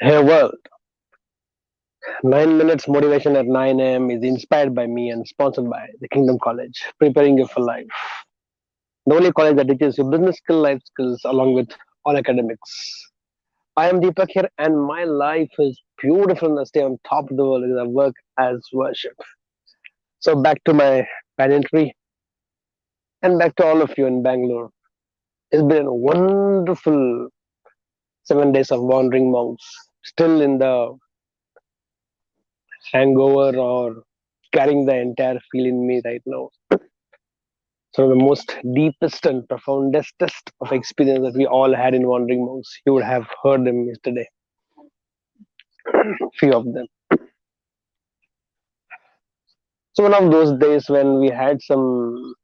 Hey world, 9 minutes motivation at 9 a.m. is inspired by me and sponsored by the Kingdom College, preparing you for life. The only college that teaches you business skill, life skills, along with all academics. I am Deepak here, and my life is beautiful and I stay on top of the world because I work as worship. So back to my pageantry and back to all of you in Bangalore. It's been a wonderful 7 days of wandering monks, still in the hangover or carrying the entire feel in me right now. So the most deepest and profoundest of experience that we all had in wandering monks. You would have heard them yesterday, few of them. So one of those days when we had some,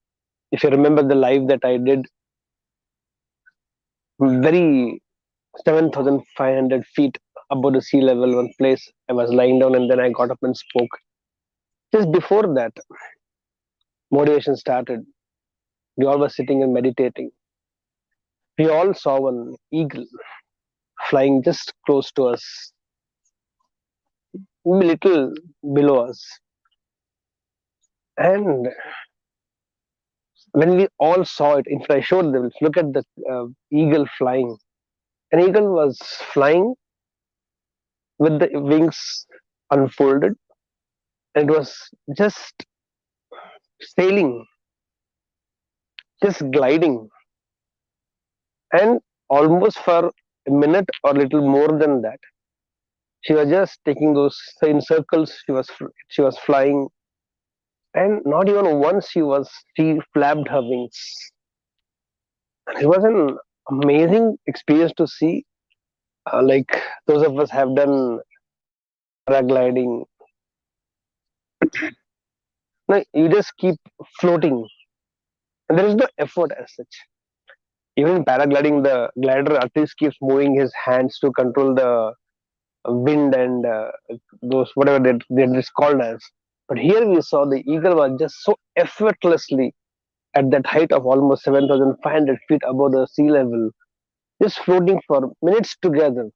if you remember the live that I did, very 7,500 feet above the sea level, one place I was lying down and then I got up and spoke. Just before that, motivation started. We all were sitting and meditating. We all saw one eagle flying just close to us, little below us. And when we all saw it, in fact, I showed them, look at the eagle flying. An eagle was flying with the wings unfolded, and it was just sailing, just gliding, and almost for a minute or little more than that, she was just taking those in circles. She was flying, and not even once she flapped her wings. It was an amazing experience to see. Like those of us have done paragliding. No, you just keep floating, and there is no effort as such. Even in paragliding, the glider at least keeps moving his hands to control the wind and those whatever that is called as. But here we saw the eagle was just so effortlessly at that height of almost 7,500 feet above the sea level, just floating for minutes together,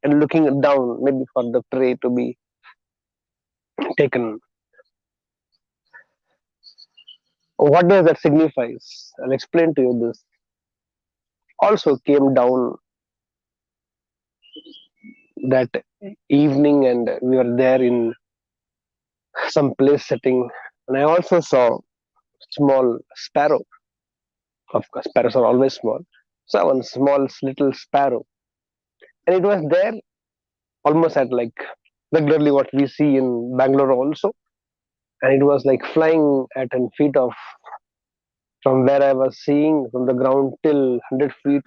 and looking down, maybe for the prey to be taken. What does that signifies? I'll explain to you this. Also came down that evening and we were there in some place setting, and I also saw small sparrow. Of course, sparrows are always small. So one small little sparrow, and it was there almost at like regularly what we see in Bangalore also, and it was like flying at 10 feet of from where I was seeing from the ground till 100 feet.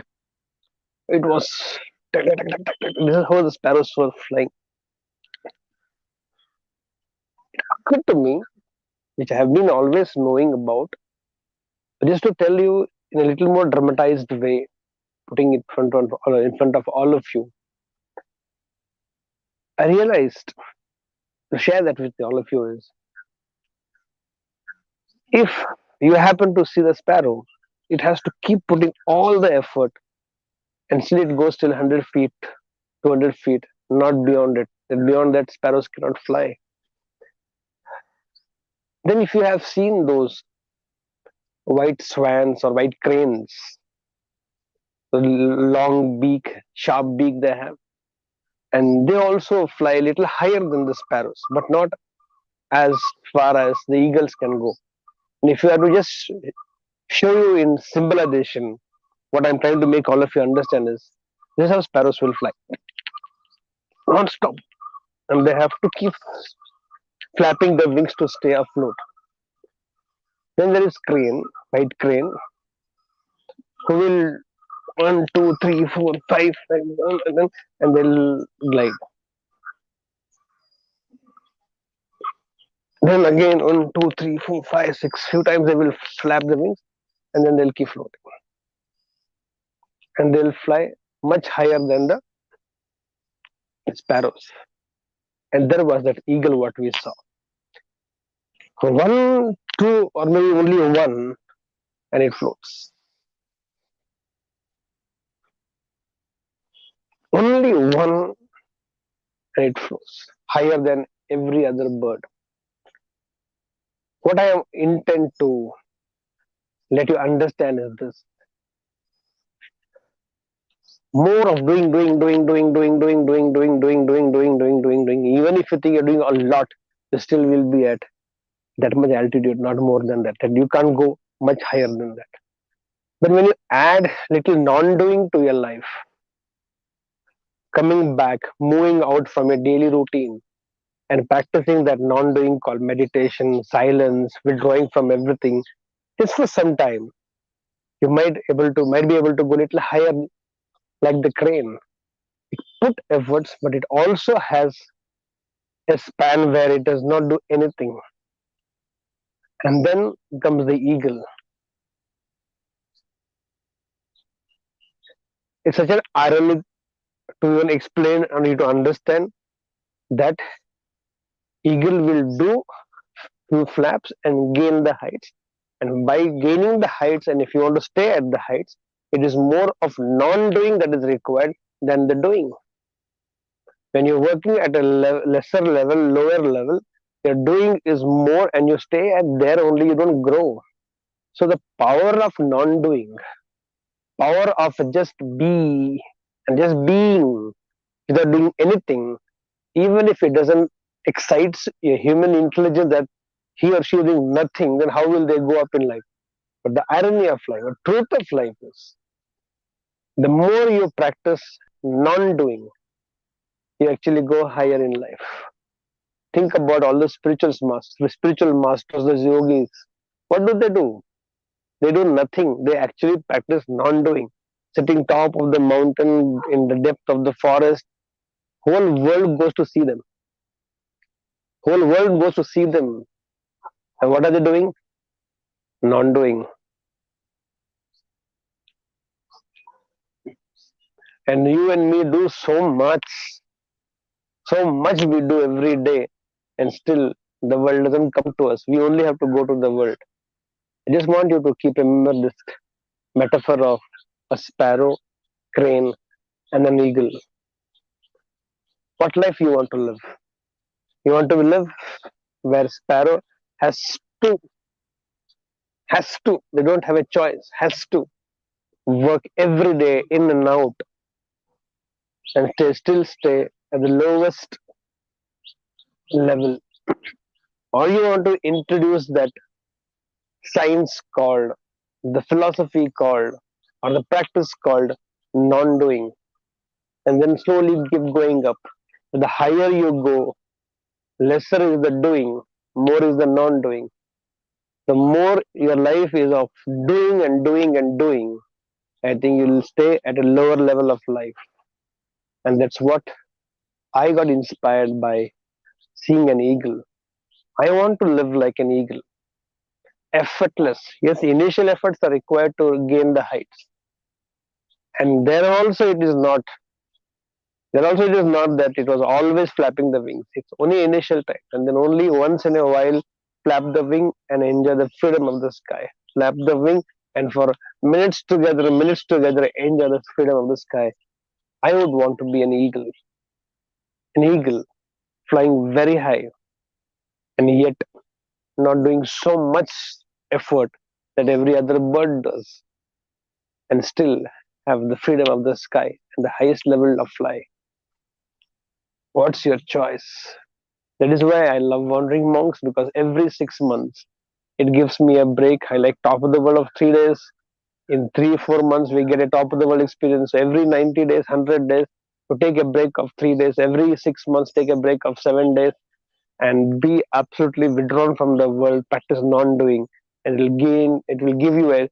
It was this is how the sparrows were flying. Occurred to me, which I have been always knowing about, just to tell you in a little more dramatized way, putting it in front of all of you. I realized to share that with all of you is if you happen to see the sparrow, it has to keep putting all the effort and still it goes till 100 feet, 200 feet, not beyond it. Then beyond that, sparrows cannot fly. Then, if you have seen those white swans or white cranes, the long beak, sharp beak they have, and they also fly a little higher than the sparrows, but not as far as the eagles can go. And if you have to just show you in symbolization, what I'm trying to make all of you understand is this is how sparrows will fly non-stop, and they have to keep flapping their wings to stay afloat. Then there is crane, white crane, who will one, two, three, four, five, and they'll glide. Then again, one, two, three, four, five, six. Few times they will flap the wings, and then they'll keep floating, and they'll fly much higher than the sparrows. And there was that eagle what we saw. One, two, or maybe only one, and it floats. Only one, and it flows higher than every other bird. What I am intent to let you understand is this: more of doing. Even if you think you're doing a lot, you still will be at that much altitude, not more than that. And you can't go much higher than that. But when you add little non-doing to your life, coming back, moving out from a daily routine, and practicing that non-doing called meditation, silence, withdrawing from everything, just for some time, you might be able to go little higher like the crane. Put efforts, but it also has a span where it does not do anything. And then comes the eagle. It's such an irony to even explain and you to understand that eagle will do few flaps and gain the heights. And by gaining the heights, and if you want to stay at the heights, it is more of non-doing that is required than the doing. When you're working at a lesser level, lower level, your doing is more, and you stay at there only. You don't grow. So the power of non-doing, power of just be and just being without doing anything, even if it doesn't excites a human intelligence that he or she is doing nothing, then how will they go up in life? But the irony of life, the truth of life is, the more you practice non-doing, you actually go higher in life. Think about all the spiritual masters, the yogis. What do? They do nothing. They actually practice non-doing. Sitting top of the mountain in the depth of the forest, whole world goes to see them. Whole world goes to see them. And what are they doing? Non-doing. And you and me do so much we do every day, and still the world doesn't come to us. We only have to go to the world. I just want you to keep remember this metaphor of a sparrow, crane, and an eagle. What life you want to live? You want to live where sparrow has to, they don't have a choice, has to work every day in and out and still stay at the lowest level. Or you want to introduce that science called, the philosophy called, or the practice called non-doing, and then slowly keep going up. The higher you go, lesser is the doing, more is the non-doing. The more your life is of doing, I think you'll stay at a lower level of life. And that's what I got inspired by seeing an eagle. I want to live like an eagle. Effortless. Yes, initial efforts are required to gain the heights. And there also it is not that it was always flapping the wings. It's only initial time. And then only once in a while flap the wing and enjoy the freedom of the sky. Flap the wing and for minutes together enjoy the freedom of the sky. I would want to be an eagle flying very high and yet not doing so much effort that every other bird does and still have the freedom of the sky and the highest level of fly. What's your choice? That is why I love wandering monks because every 6 months it gives me a break. I like top of the world of 3 days. In 3 4 months we get a top of the world experience. So every 90 days, 100 days, to take a break of 3 days. Every 6 months, take a break of 7 days, and be absolutely withdrawn from the world. Practice non-doing, and it will give you a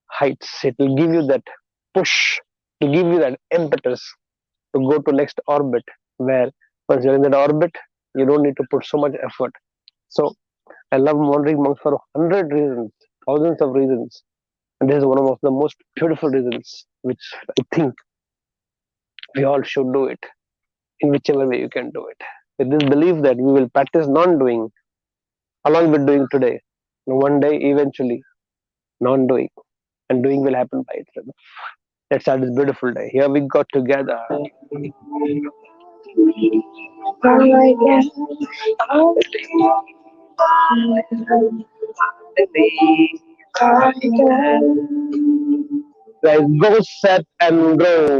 heights. It will give you that push. It will give you that impetus to go to next orbit. Where once you're in that orbit, you don't need to put so much effort. So I love wandering monks for 100 reasons, thousands of reasons. And this is one of the most beautiful reasons, which I think we all should do it in whichever way you can do it. With this belief that we will practice non doing along with doing today. And one day, eventually, non doing and doing will happen by itself. Let's start this beautiful day. Here we got together. I can, I believe I can. Guys, go set and grow.